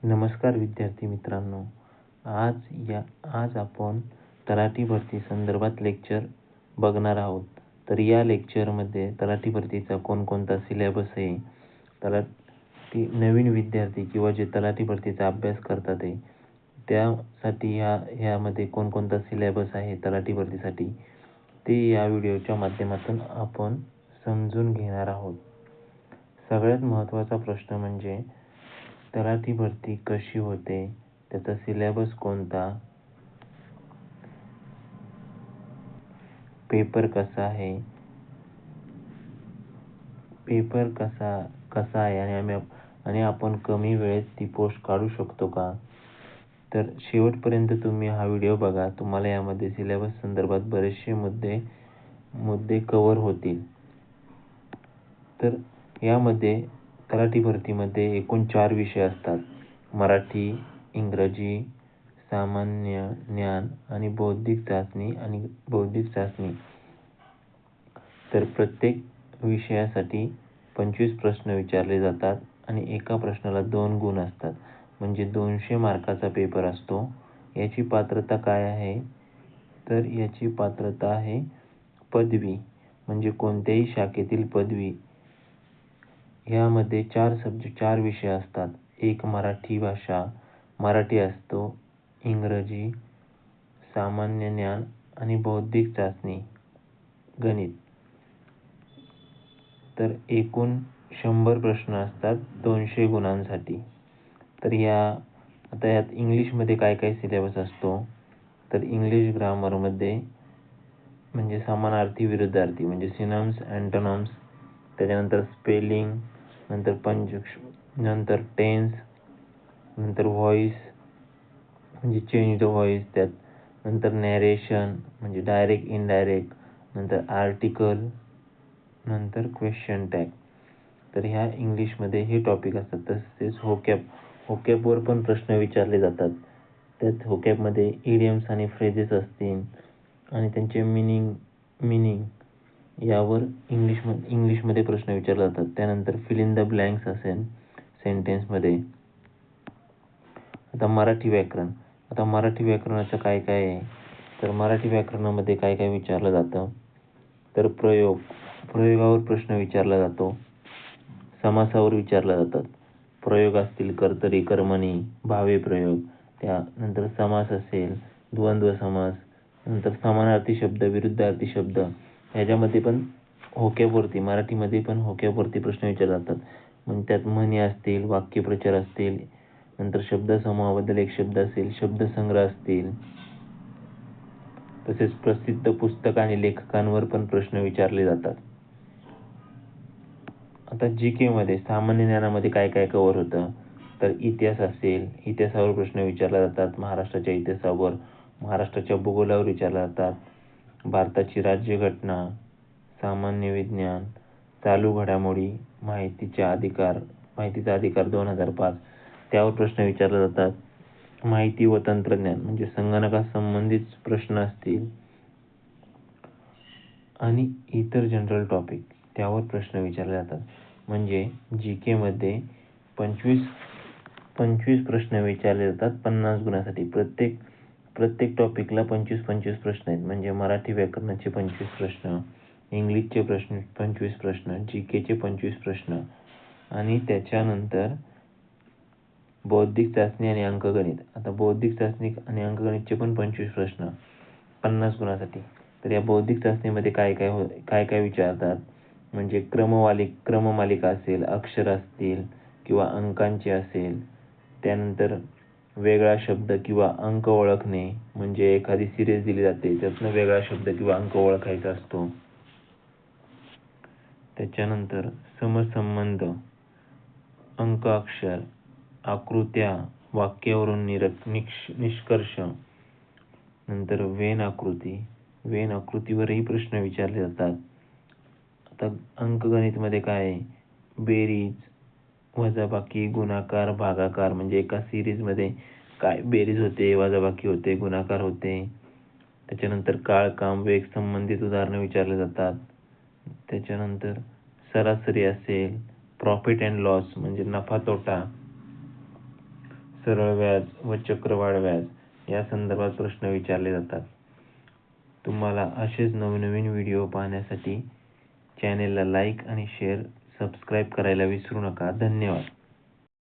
नमस्कार विद्यार्थी मित्रांनो. आज आपण तलाठी भरती संदर्भात लेक्चर बघणार आहोत. तर या लेक्चरमध्ये तलाठी भरतीचा कोणकोणता सिलेबस आहे, नवीन विद्यार्थी किंवा जे तलाठी भरतीचा अभ्यास करतात आहे त्यासाठी ह्यामध्ये कोणकोणता सिलेबस आहे तलाठी भरतीसाठी, ते या व्हिडिओच्या माध्यमातून आपण समजून घेणार आहोत. सगळ्यात महत्त्वाचा प्रश्न म्हणजे तलाठी भरती कशी होते, त्याचा सिलेबस कोणता, पेपर कसा आहे आणि आपण कमी वेळेत ती पोस्ट काढू शकतो का. तर शेवटपर्यंत तुम्ही हा व्हिडिओ बघा. तुम्हाला यामध्ये सिलेबस संदर्भात बरेचसे मुद्दे कव्हर होतील. तर यामध्ये तलाठी भरतीमध्ये एकूण 4 विषय असतात: मराठी, इंग्रजी, सामान्य ज्ञान आणि बौद्धिक चाचणी. तर प्रत्येक विषयासाठी 25 प्रश्न विचारले जातात आणि एका प्रश्नाला 2 गुण असतात, म्हणजे 200 मार्काचा पेपर असतो. याची पात्रता काय आहे, तर याची पात्रता आहे पदवी, म्हणजे कोणत्याही शाखेतील पदवी. यामध्ये 4 विषय असतात. एक मराठी भाषा, मराठी असतो, इंग्रजी, सामान्य ज्ञान आणि बौद्धिक चाचणी, गणित. तर एकूण 100 प्रश्न असतात 200 गुणांसाठी. तर यात इंग्लिशमध्ये काय काय सिलेबस असतो, तर इंग्लिश ग्रामरमध्ये म्हणजे समानार्थी विरुद्धार्थी म्हणजे सिनॉनिम्स, अँटोनिम्स, त्याच्यानंतर स्पेलिंग, नंतर टेन्स, नंतर व्हॉइस म्हणजे चेंज द व्हॉइस, नंतर नॅरेशन म्हणजे डायरेक्ट इनडायरेक्ट, नंतर आर्टिकल, नंतर क्वेश्चन टॅग. तर ह्या इंग्लिशमध्ये हे टॉपिक असतात. तसेच होकॅबवर पण प्रश्न विचारले जातात. त्यात होकॅबमध्ये इडियम्स आणि फ्रेजेस असतील आणि त्यांचे मिनिंग यावर इंग्लिशमध्ये प्रश्न विचारले जातात. त्यानंतर फिल इन द ब्लँक्स असेल सेंटेन्समध्ये. आता मराठी व्याकरणाचं काय काय आहे, तर मराठी व्याकरणामध्ये काय काय विचारलं जातं, तर प्रयोगावर प्रश्न विचारला जातो, समासावर विचारला जातात. प्रयोग असतील कर्तरी, कर्मणी, भावे प्रयोग. त्यानंतर समास असेल, द्वंद्व समास, नंतर समानार्थी शब्द, विरुद्धार्थी शब्द. ह्याच्यामध्ये पण मराठीमध्ये पण होकॅबवरती प्रश्न विचारले जातात. म्हणजे त्यात म्हणी असतील, वाक्यप्रचार असतील, नंतर शब्दसमूहाबद्दल एक शब्द असेल, शब्दसंग्रह असतील. तसेच प्रसिद्ध पुस्तक आणि लेखकांवर पण प्रश्न विचारले जातात. आता GK मध्ये सामान्य ज्ञानामध्ये काय काय कव्हर होतं, तर इतिहास असेल, इतिहासावर प्रश्न विचारले जातात. महाराष्ट्राच्या इतिहासावर, महाराष्ट्राच्या भूगोलावर विचारले जातात. भारताची राज्यघटना, सामान्य विज्ञान, चालू घडामोडी, माहितीचा अधिकार 2005 त्यावर प्रश्न विचारले जातात. माहिती व तंत्रज्ञान म्हणजे संगणकासंबंधित प्रश्न असतील आणि इतर जनरल टॉपिक त्यावर प्रश्न विचारले जातात. म्हणजे GK मध्ये 25 प्रश्न विचारले जातात 50 गुणासाठी. प्रत्येक टॉपिकला 25 प्रश्न आहेत. म्हणजे मराठी व्याकरणाचे 25 प्रश्न, इंग्लिशचे 25 प्रश्न, GKचे 25 प्रश्न आणि त्याच्यानंतर बौद्धिक चाचणी आणि अंकगणित. आता बौद्धिक चाचणी आणि अंकगणितचे पण 25 प्रश्न 50 गुणासाठी. तर या बौद्धिक चाचणीमध्ये काय काय विचारतात, म्हणजे क्रममालिका असेल, अक्षर असतील किंवा अंकांचे असेल. त्यानंतर वेगळा शब्द किंवा अंक ओळखणे, म्हणजे एखादी सिरीज दिली जाते त्यातनं वेगळा शब्द किंवा अंक ओळखायचा असतो. त्याच्यानंतर समसंबंध, अंक, अक्षर, आकृत्या, वाक्यावरून निष्कर्ष. नंतर वेन आकृतीवरही प्रश्न विचारले जातात. आता अंकगणितमध्ये काय आहे, बेरीज, वजाबाकी, गुणाकार, भागाकार. म्हणजे एका सिरीजमध्ये काय बेरीज होते, वजाबाकी होते, गुणाकार होते. त्याच्यानंतर काळ, काम, वेग संबंधित उदाहरणं विचारले जातात. त्याच्यानंतर सरासरी असेल, प्रॉफिट अँड लॉस म्हणजे नफा तोटा, सरळ व्याज व चक्रवाढ व्याज या संदर्भात प्रश्न विचारले जातात. तुम्हाला असेच नवनवीन व्हिडिओ पाहण्यासाठी चॅनेलला लाईक आणि शेअर सबस्क्राईब करायला विसरू नका. धन्यवाद.